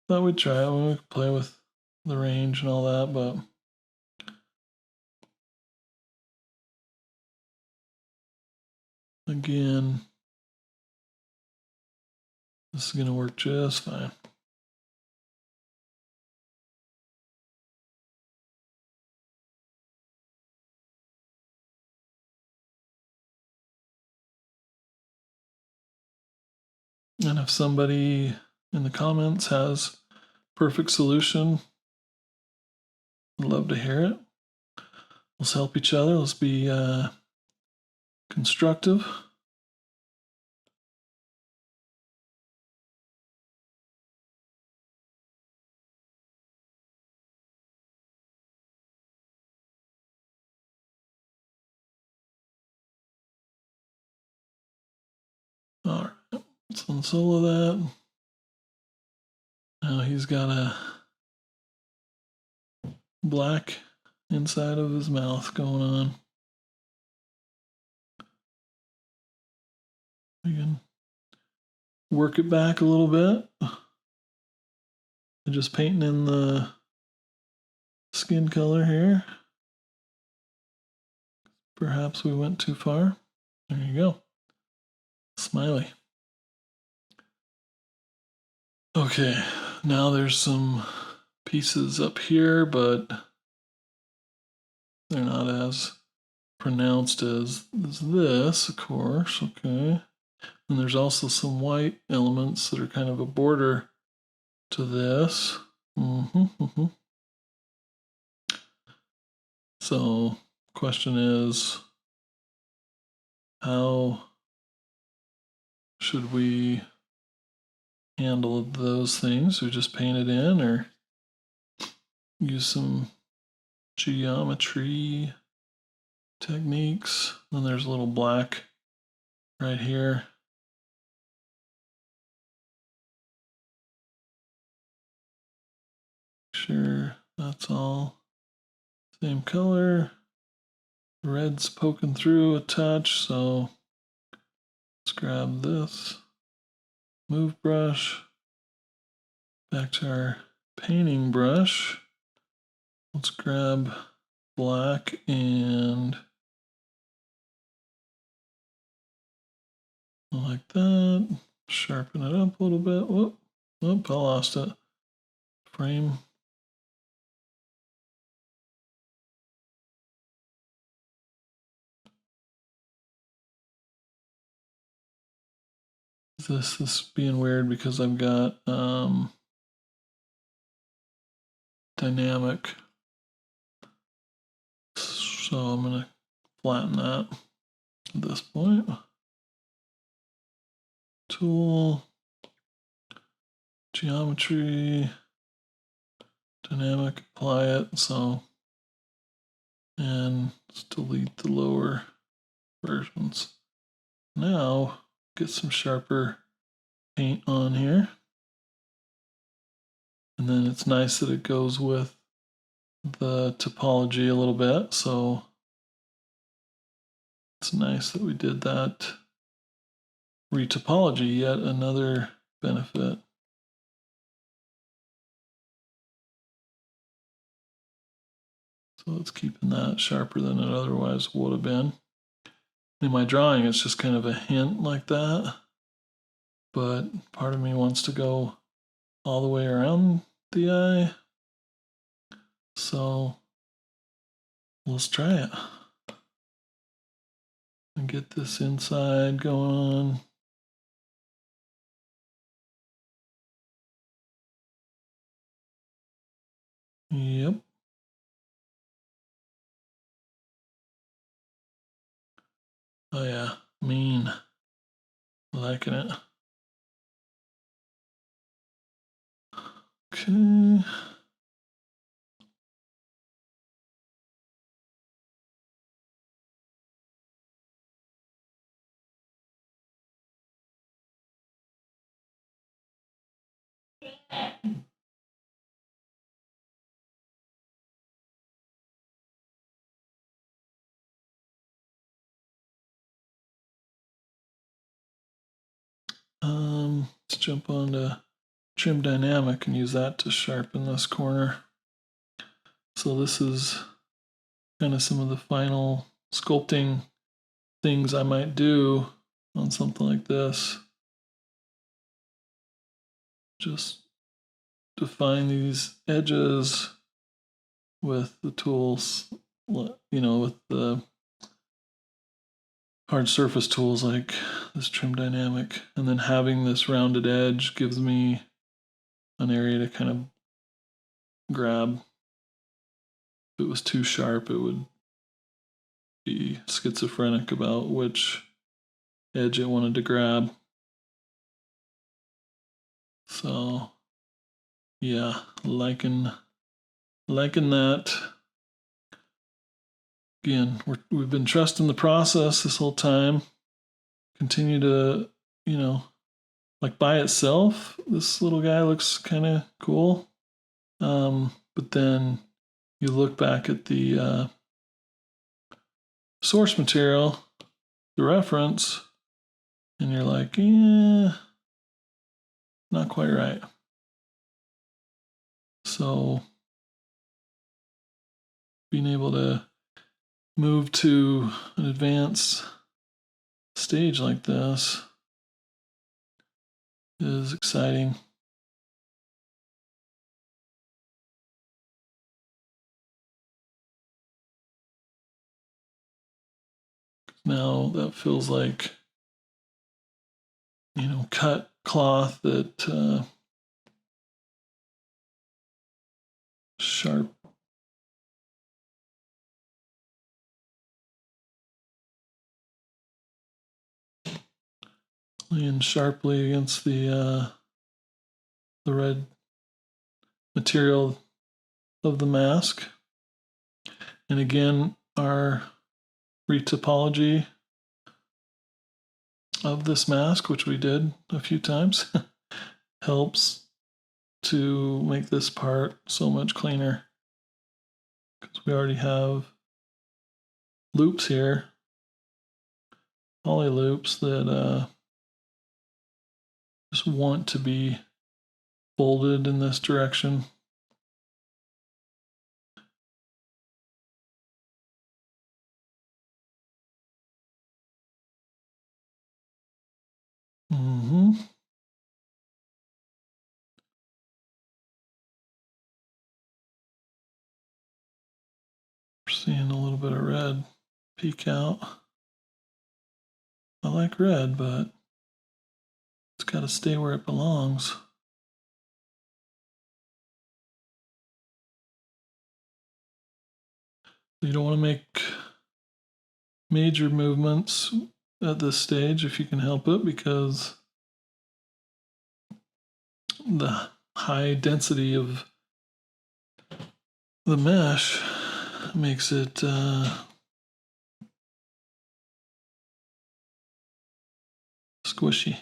Speaker 1: Thought we'd try it when we could play with the range and all that, but again, this is gonna work just fine. And if somebody in the comments has perfect solution, I'd love to hear it. Let's help each other. Let's be constructive. All right, let's unsolo that. Now he's got a black inside of his mouth going on. We can work it back a little bit. I'm just painting in the skin color here. Perhaps we went too far. There you go. Smiley. Okay, now there's some pieces up here, but they're not as pronounced as this, of course. Okay. And there's also some white elements that are kind of a border to this. So, question is, how should we handle those things? We just paint it in, or use some geometry techniques? Then there's a little black right here. Sure, that's all same color. Red's poking through a touch, so let's grab this move brush. Back to our painting brush. Let's grab black and like that. Sharpen it up a little bit. Whoop, I lost it. Frame. This is being weird because I've got dynamic. So I'm going to flatten that at this point. Tool, geometry, dynamic, apply it. So, and let's delete the lower versions. Now, get some sharper paint on here. And then it's nice that it goes with the topology a little bit. So it's nice that we did that retopology, yet another benefit. So it's keeping that sharper than it otherwise would have been. In my drawing, it's just kind of a hint like that. But part of me wants to go all the way around the eye. So let's try it. And get this inside going on. Yep. Oh yeah, mean. Liking it. Okay. Let's jump on to trim dynamic and use that to sharpen this corner. So this is kind of some of the final sculpting things I might do on something like this. Just define these edges with the tools, you know, with the hard surface tools like this trim dynamic, and then having this rounded edge gives me an area to kind of grab it was too sharp, it would be schizophrenic about which edge it wanted to grab. So yeah, liking that. Again, we've been trusting the process this whole time. Continue to, you know, like by itself, this little guy looks kind of cool. But then you look back at the source material, the reference, and you're like, not quite right. So being able to move to an advanced stage like this is exciting. Now that feels like, you know, cut cloth that sharp. Laying sharply against the red material of the mask. And again, our retopology of this mask, which we did a few times, helps to make this part so much cleaner. Because we already have loops here, poly loops that just want to be folded in this direction. Seeing a little bit of red peek out. I like red, but it's got to stay where it belongs. You don't want to make major movements at this stage if you can help it, because the high density of the mesh makes it squishy.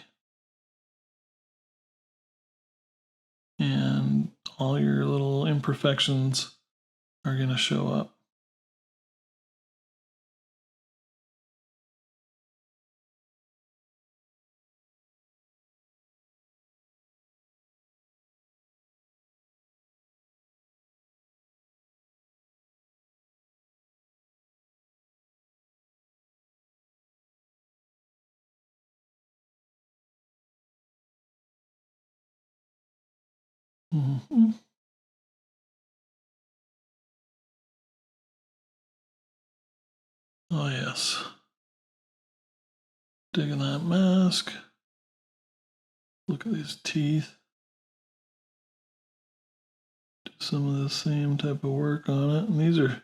Speaker 1: And all your little imperfections are going to show up. Mm-hmm. Oh yes. Digging that mask. Look at these teeth. Do some of the same type of work on it. And these are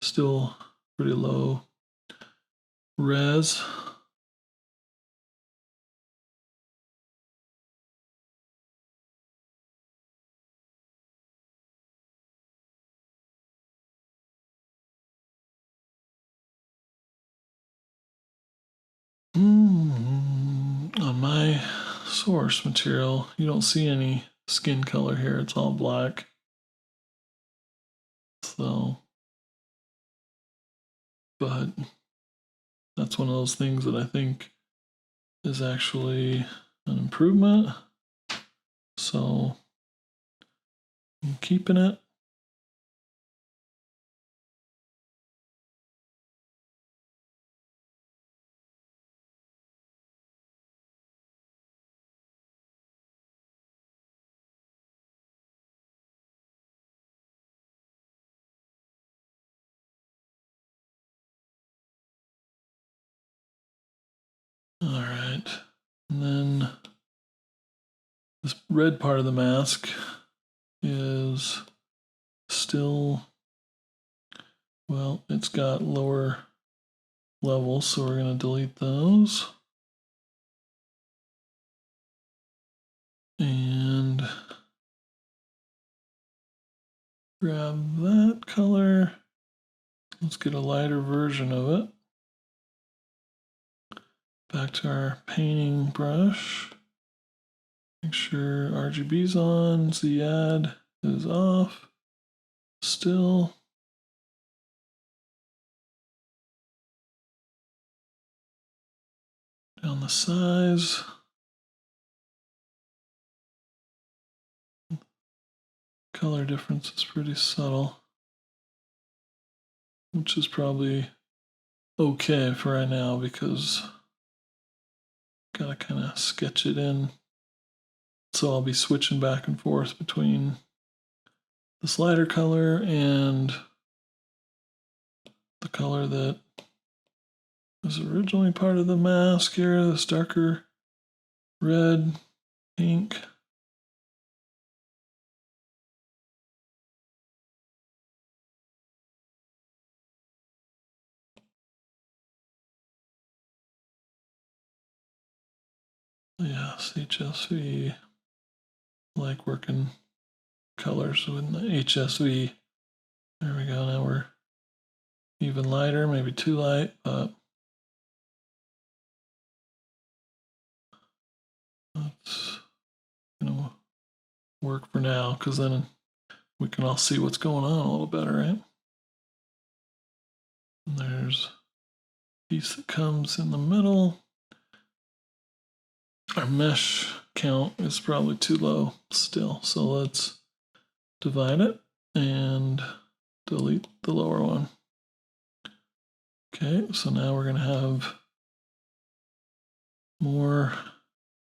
Speaker 1: still pretty low res. On my source material, you don't see any skin color here. It's all black. So, but that's one of those things that I think is actually an improvement. So I'm keeping it. All right. And then this red part of the mask is still Well, it's got lower levels, so we're going to delete those. And grab that color. Let's get a lighter version of it. Back to our painting brush. Make sure RGB's on, Z-add is off. Still. Down the size. Color difference is pretty subtle, which is probably okay for right now because gotta kind of sketch it in. So I'll be switching back and forth between this lighter color and the color that was originally part of the mask here, this darker red, pink. Yes, HSV. I like working colors with the HSV. There we go. Now we're even lighter, maybe too light, but that's gonna work for now because then we can all see what's going on a little better, right? And there's a piece that comes in the middle. Our mesh count is probably too low still, so let's divide it and delete the lower one. Okay, so now we're going to have more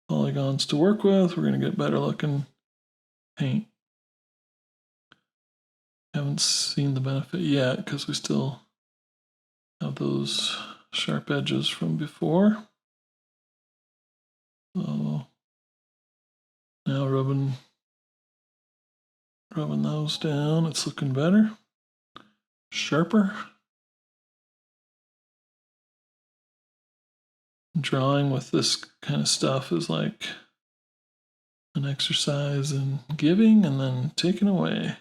Speaker 1: polygons to work with. We're going to get better looking paint. Haven't seen the benefit yet because we still have those sharp edges from before. So now rubbing those down, it's looking better, sharper. Drawing with this kind of stuff is like an exercise in giving and then taking away.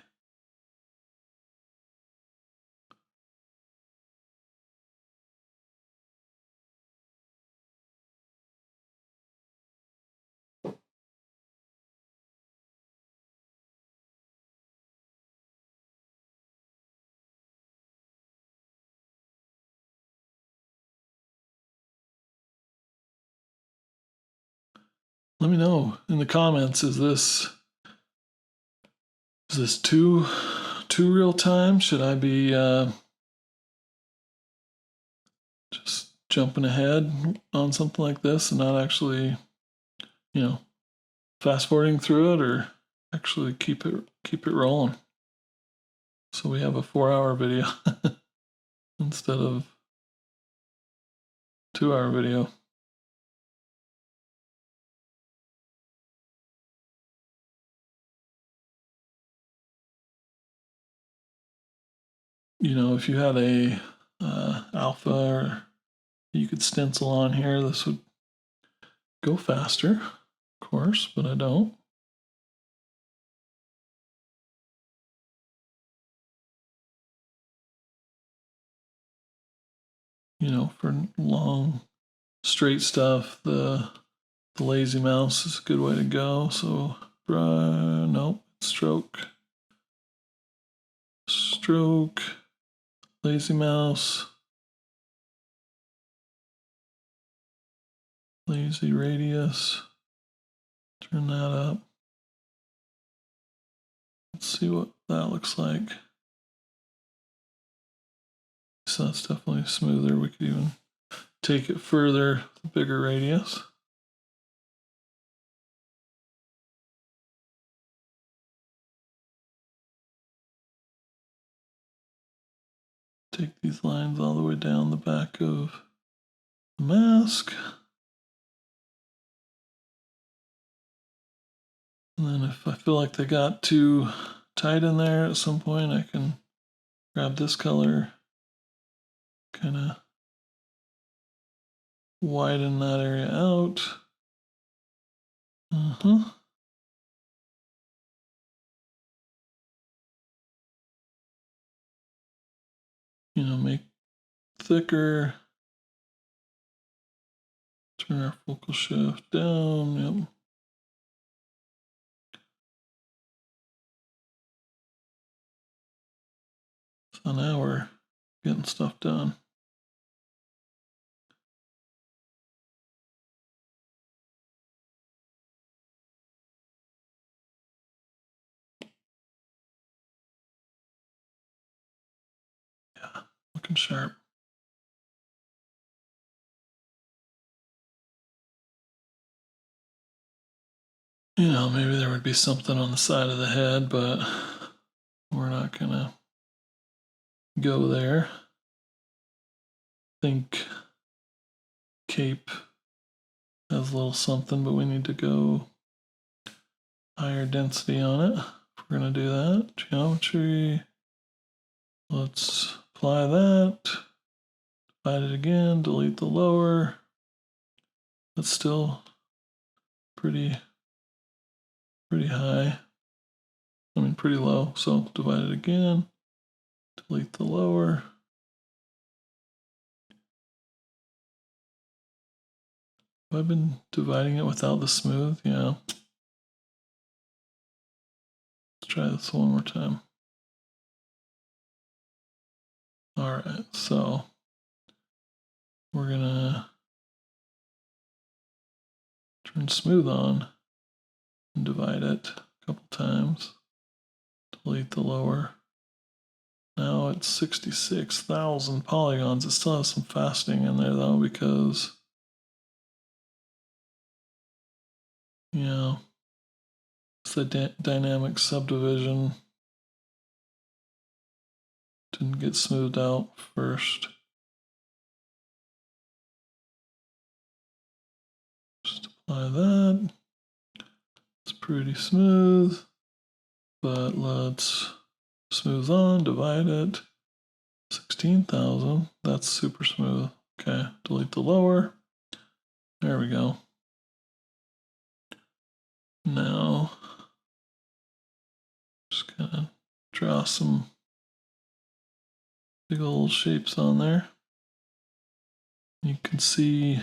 Speaker 1: Let me know in the comments, is this too real time? Should I be just jumping ahead on something like this and not actually, fast forwarding through it, or actually keep it rolling? So we have a 4-hour video instead of 2-hour video. If you had a alpha, or you could stencil on here, this would go faster, of course, but I don't. For long, straight stuff, the lazy mouse is a good way to go. So, no, stroke, lazy mouse, lazy radius. Turn that up. Let's see what that looks like. So that's definitely smoother. We could even take it further, the bigger radius. Take these lines all the way down the back of the mask. And then if I feel like they got too tight in there at some point, I can grab this color, kind of widen that area out. You know, make thicker. Turn our focal shift down. Yep. So now we're getting stuff done. Yeah, looking sharp. You know, maybe there would be something on the side of the head, but we're not gonna go there. Think cape has a little something, but we need to go higher density on it. If we're gonna do that, geometry. Let's apply that. Divide it again, delete the lower. That's still pretty high. I mean, pretty low. So divide it again, delete the lower. Have I been dividing it without the smooth? Yeah. Let's try this one more time. All right, so we're gonna turn smooth on and divide it a couple times. Delete the lower. Now it's 66,000 polygons. It still has some fasting in there though, because you know it's the dynamic subdivision. Didn't get smoothed out first. Just apply that. It's pretty smooth, but let's smooth on, divide it. 16,000. That's super smooth. Okay, delete the lower. There we go. Now, just gonna draw some big old shapes on there. You can see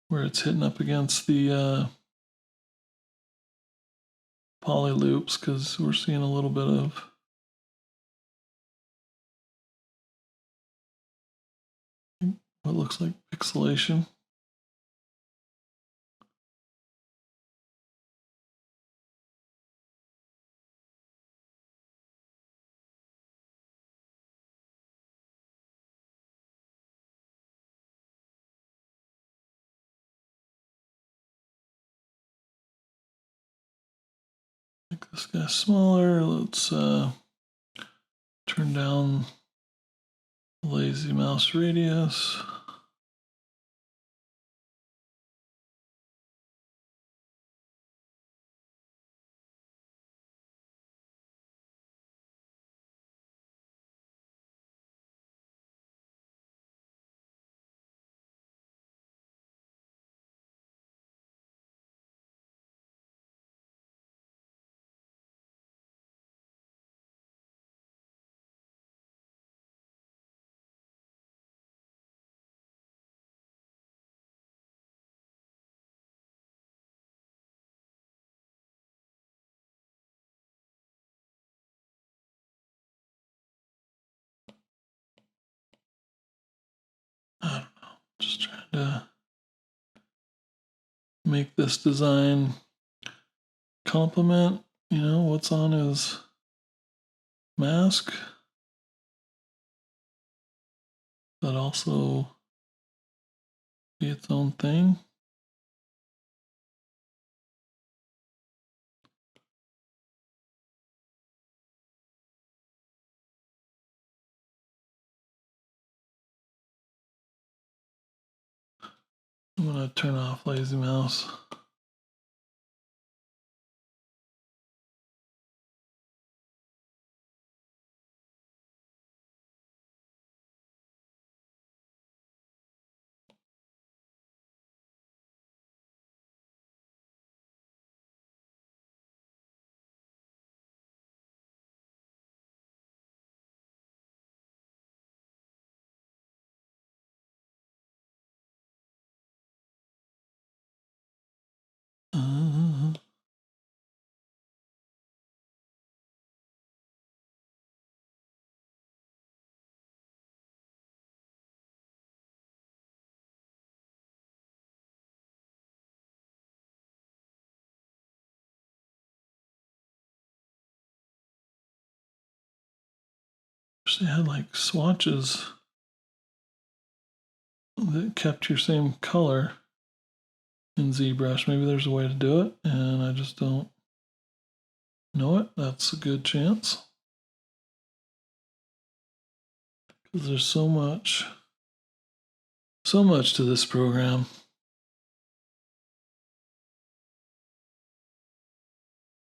Speaker 1: where it's hitting up against the poly loops because we're seeing a little bit of what looks like pixelation. Make this guy smaller. Let's turn down the lazy mouse radius. I don't know. Just trying to make this design complement, you know, what's on his mask, but also be its own thing. I'm gonna turn off lazy mouse. Wish they had like swatches that kept your same color in ZBrush. Maybe there's a way to do it, and I just don't know it. That's a good chance. Because there's so much to this program.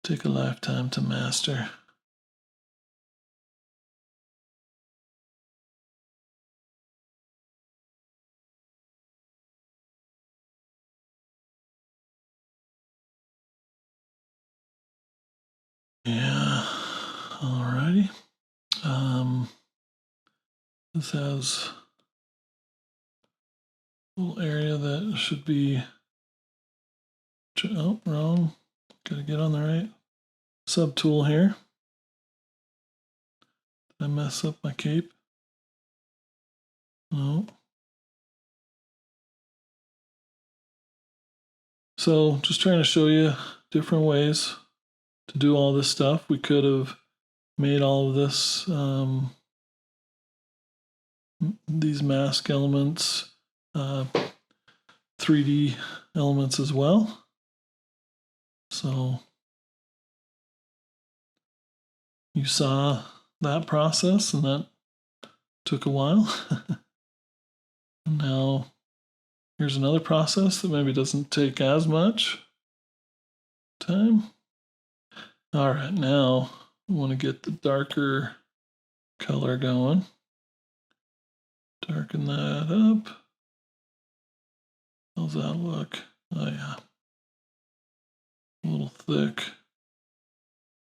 Speaker 1: Take a lifetime to master. Yeah, alrighty. This has a little area that should be, oh, wrong. Gotta get on the right subtool here. Did I mess up my cape? No. So just trying to show you different ways to do all this stuff. We could have made all of this, these mask elements, 3D elements as well. So you saw that process, and that took a while. And now here's another process that maybe doesn't take as much time. All right, now I want to get the darker color going. Darken that up. How's that look? Oh yeah. A little thick.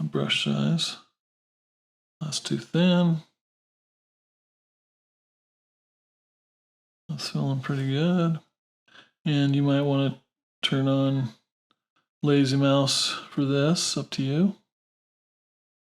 Speaker 1: Brush size. That's too thin. That's feeling pretty good. And you might want to turn on lazy mouse for this, up to you.